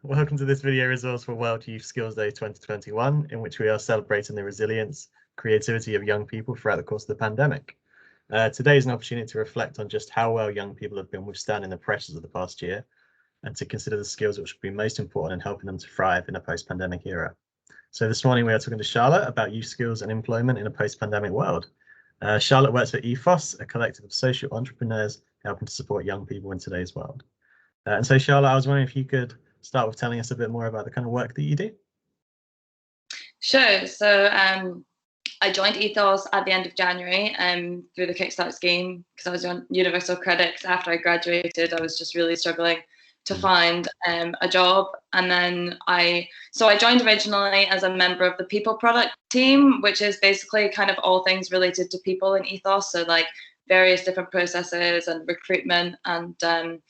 Welcome to this video resource for World Youth Skills Day 2021, in which we are celebrating the resilience, creativity of young people throughout the course of the pandemic. Today is an opportunity to reflect on just how well young people have been withstanding the pressures of the past year, and to consider the skills which will be most important in helping them to thrive in a post-pandemic era. So this morning we are talking to Charlotte about youth skills and employment in a post-pandemic world. Charlotte works for EFOS, a collective of social entrepreneurs helping to support young people in today's world. And so Charlotte, I was wondering if you could start with telling us a bit more about the kind of work that you do. Sure. So I joined Ethos at the end of January through the Kickstart scheme because I was on universal credits. After I graduated, I was just really struggling to find a job. And then I joined originally as a member of the people product team, which is basically kind of all things related to people in Ethos. So like various different processes and recruitment and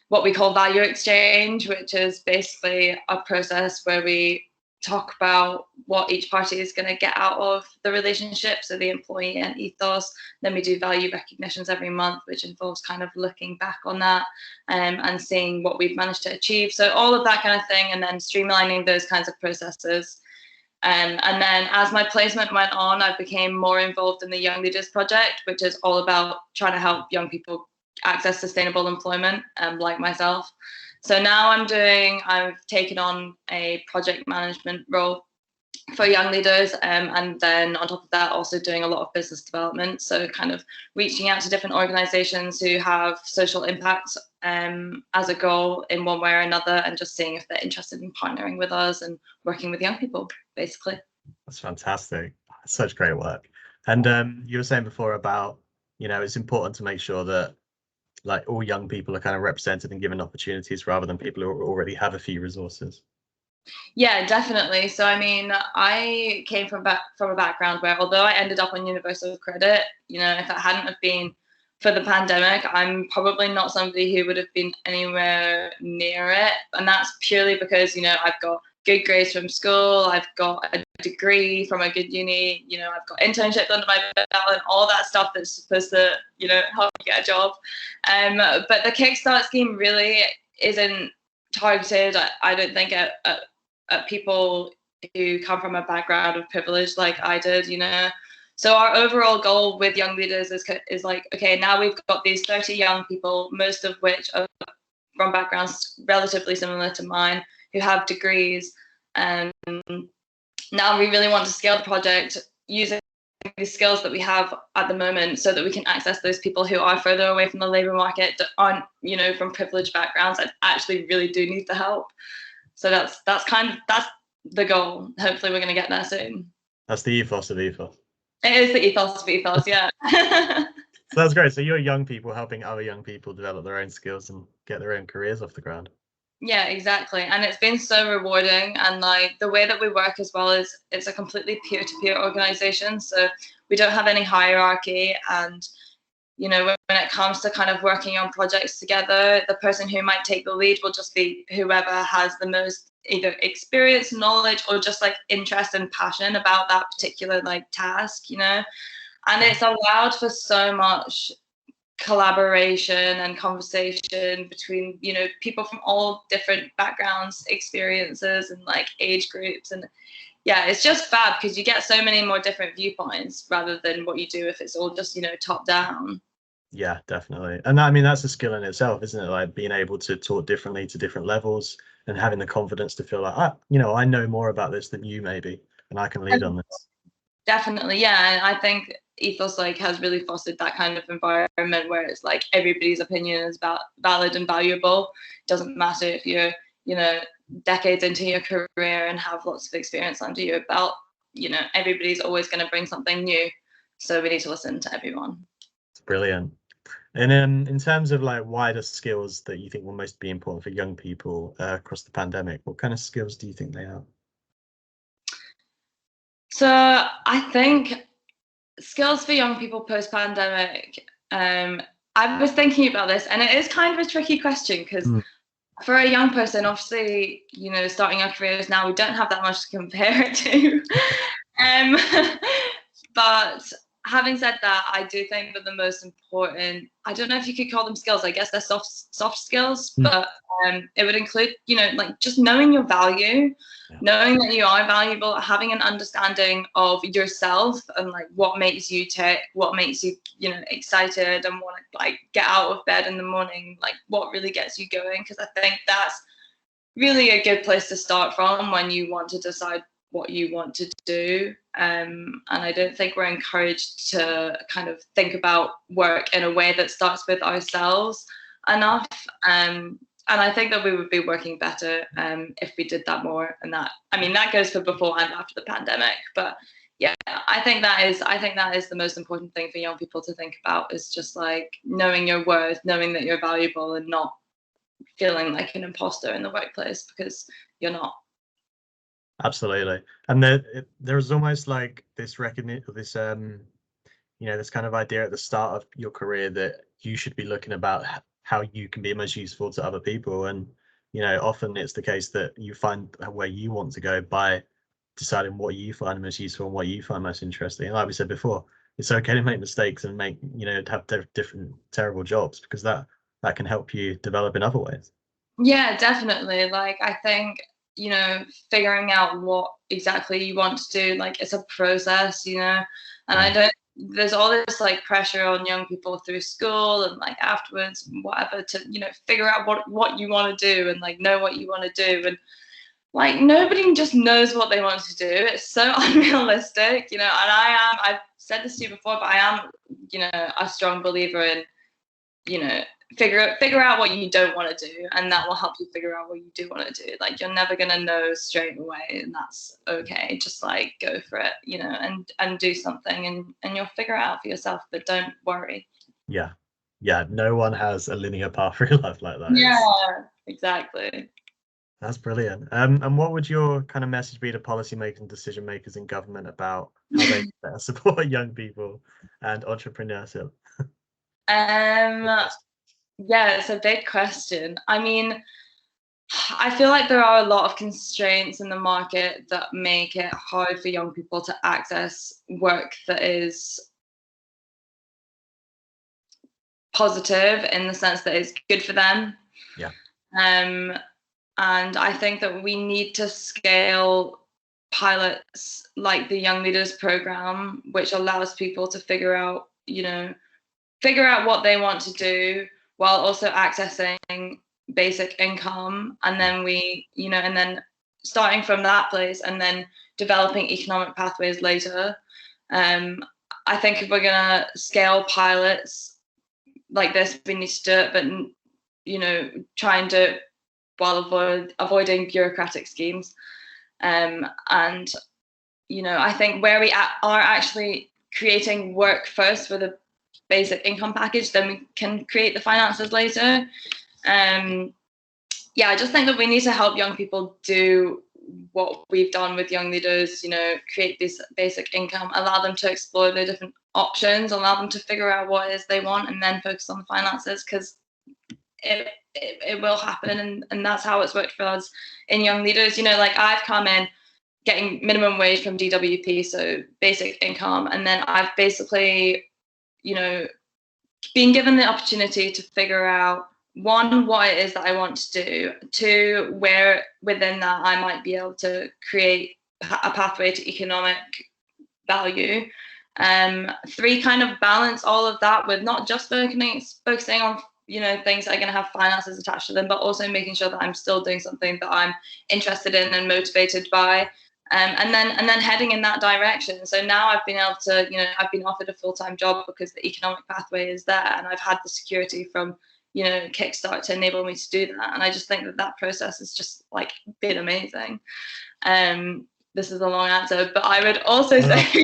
what we call value exchange, which is basically a process where we talk about what each party is going to get out of the relationship, so the employee and Ethos. Then we do value recognitions every month, which involves kind of looking back on that and seeing what we've managed to achieve. So all of that kind of thing, and then streamlining those kinds of processes. And then as my placement went on, I became more involved in the Young Leaders Project, which is all about trying to help young people access sustainable employment, like myself. So now I've taken on a project management role for young leaders, and then on top of that, also doing a lot of business development. So kind of reaching out to different organizations who have social impact as a goal in one way or another, and just seeing if they're interested in partnering with us and working with young people, basically. That's fantastic. Such great work. And you were saying before about, it's important to make sure that like all young people are kind of represented and given opportunities rather than people who already have a few resources. Yeah, definitely. So I mean, I came from a background where, although I ended up on universal credit, if it hadn't have been for the pandemic, I'm probably not somebody who would have been anywhere near it. And that's purely because, I've got good grades from school, I've got a degree from a good uni, I've got internships under my belt and all that stuff that's supposed to, help you get a job. But the Kickstart scheme really isn't targeted, I don't think, at people who come from a background of privilege like I did, So our overall goal with young leaders is like, okay, now we've got these 30 young people, most of which are from backgrounds relatively similar to mine, who have degrees. And now we really want to scale the project using the skills that we have at the moment so that we can access those people who are further away from the labour market, that aren't, from privileged backgrounds, that actually really do need the help. So that's the goal. Hopefully we're going to get there soon. That's the ethos of Ethos. It is the ethos of Ethos, yeah. So that's great. So you're young people helping other young people develop their own skills and get their own careers off the ground. Yeah, exactly. And it's been so rewarding. And like the way that we work as well is it's a completely peer-to-peer organization. So we don't have any hierarchy. And, when it comes to kind of working on projects together, the person who might take the lead will just be whoever has the most either experience, knowledge, or just like interest and passion about that particular like task, And it's allowed for so much collaboration and conversation between people from all different backgrounds, experiences, and like age groups. And yeah, it's just fab because you get so many more different viewpoints rather than what you do if it's all just top down. Yeah, definitely. And I mean, that's a skill in itself, isn't it? Like being able to talk differently to different levels and having the confidence to feel like, I know more about this than you maybe, and I can lead on this. Definitely, yeah. And I think Ethos has really fostered that kind of environment where it's like everybody's opinion is valid and valuable. It doesn't matter if you're, decades into your career and have lots of experience under your belt. Everybody's always going to bring something new. So we need to listen to everyone. It's brilliant. And in terms of like wider skills that you think will most be important for young people across the pandemic, what kind of skills do you think they are? So I think skills for young people post-pandemic, I was thinking about this, and it is kind of a tricky question because for a young person, obviously, starting our careers now, we don't have that much to compare it to. But having said that, I do think that the most important, I don't know if you could call them skills, I guess they're soft skills, but it would include, like just knowing your value, knowing that you are valuable, having an understanding of yourself and like what makes you tick, what makes you, excited and want to like get out of bed in the morning, like what really gets you going. Because I think that's really a good place to start from when you want to decide what you want to do. And I don't think we're encouraged to kind of think about work in a way that starts with ourselves enough. And I think that we would be working better if we did that more. And that goes for before and after the pandemic. But yeah, I think that is the most important thing for young people to think about, is just like knowing your worth, knowing that you're valuable, and not feeling like an imposter in the workplace, because you're not. Absolutely. And there's almost like this recognition, this this kind of idea at the start of your career that you should be looking about how you can be most useful to other people. And often it's the case that you find where you want to go by deciding what you find most useful and what you find most interesting. And like we said before, it's okay to make mistakes and have different terrible jobs, because that can help you develop in other ways. Yeah, definitely. Like I think figuring out what exactly you want to do, like it's a process, and there's all this like pressure on young people through school and like afterwards, whatever, to figure out what you want to do and like know what you want to do. And like nobody just knows what they want to do. It's so unrealistic, and I've said this to you before, but I am a strong believer in figure out what you don't want to do, and that will help you figure out what you do want to do. Like you're never going to know straight away, and that's okay. Just like go for it, and do something, and you'll figure it out for yourself, but don't worry. Yeah, no one has a linear path through life like that. Yeah, exactly. That's brilliant. And what would your kind of message be to policymakers and decision makers in government about how they better support young people and entrepreneurship? Yeah, it's a big question. I mean, I feel like there are a lot of constraints in the market that make it hard for young people to access work that is positive, in the sense that it's good for them. Yeah. And I think that we need to scale pilots like the Young Leaders program, which allows people to figure out what they want to do while also accessing basic income. And then and then starting from that place and then developing economic pathways later. I think if we're going to scale pilots like this, we need to do it, but, try and do it while avoiding bureaucratic schemes. And, I think where we are actually creating work first with a basic income package, then we can create the finances later. I just think that we need to help young people do what we've done with Young Leaders, create this basic income, allow them to explore their different options, allow them to figure out what it is they want, and then focus on the finances, because it will happen. And that's how it's worked for us in Young Leaders. Like I've come in getting minimum wage from DWP, so basic income, and then I've basically being given the opportunity to figure out, one, what it is that I want to do, two, where within that I might be able to create a pathway to economic value, three, kind of balance all of that with not just focusing on things that are going to have finances attached to them, but also making sure that I'm still doing something that I'm interested in and motivated by. And then heading in that direction. So now I've been able to, I've been offered a full-time job because the economic pathway is there, and I've had the security from, Kickstart to enable me to do that. And I just think that process has just like been amazing. This is a long answer, but I would also say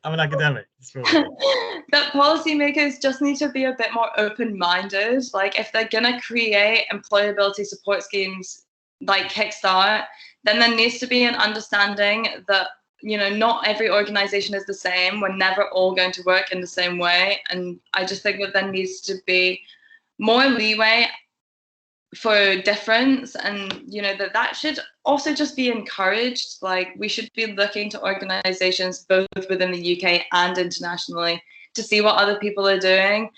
I'm an academic. that policymakers just need to be a bit more open-minded. Like if they're gonna create employability support schemes like Kickstart, then there needs to be an understanding that not every organization is the same. We're never all going to work in the same way. And I just think that there needs to be more leeway for difference, and that should also just be encouraged. Like, we should be looking to organizations both within the UK and internationally to see what other people are doing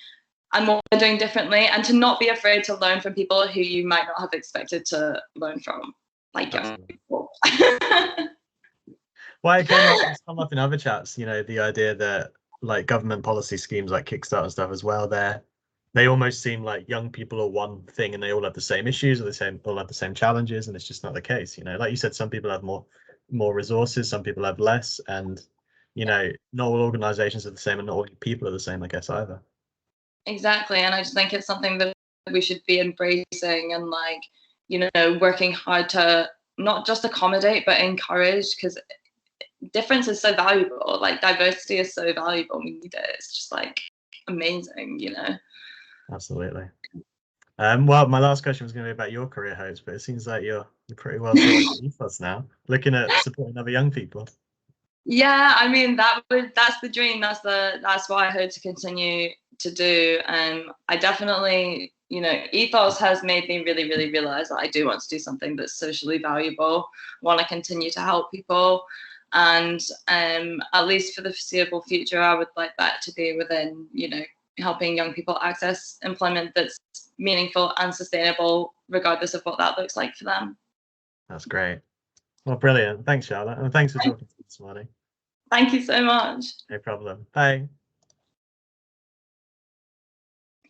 and what they're doing differently, and to not be afraid to learn from people who you might not have expected to learn from, like young people. Well, it's come up in other chats, the idea that like government policy schemes like Kickstart and stuff as well, they almost seem like young people are one thing and they all have the same issues or all have the same challenges, and it's just not the case. Like you said, some people have more resources, some people have less, and not all organizations are the same and not all people are the same, I guess, either. Exactly. And I just think it's something that we should be embracing and, like, working hard to not just accommodate but encourage, because difference is so valuable. Like, diversity is so valuable. We need it. It's just like amazing, Absolutely. Well, my last question was going to be about your career hopes, but it seems like you're pretty well sorted for ethos now, looking at supporting other young people. Yeah, I mean, that's the dream. That's what I hope to continue to do. I definitely, ethos has made me really, really realize that I do want to do something that's socially valuable. I want to continue to help people, and at least for the foreseeable future, I would like that to be within, helping young people access employment that's meaningful and sustainable, regardless of what that looks like for them. That's great. Well, brilliant. Thanks, Charlotte, and thanks for talking to me this morning. Thank you so much. No problem. Bye.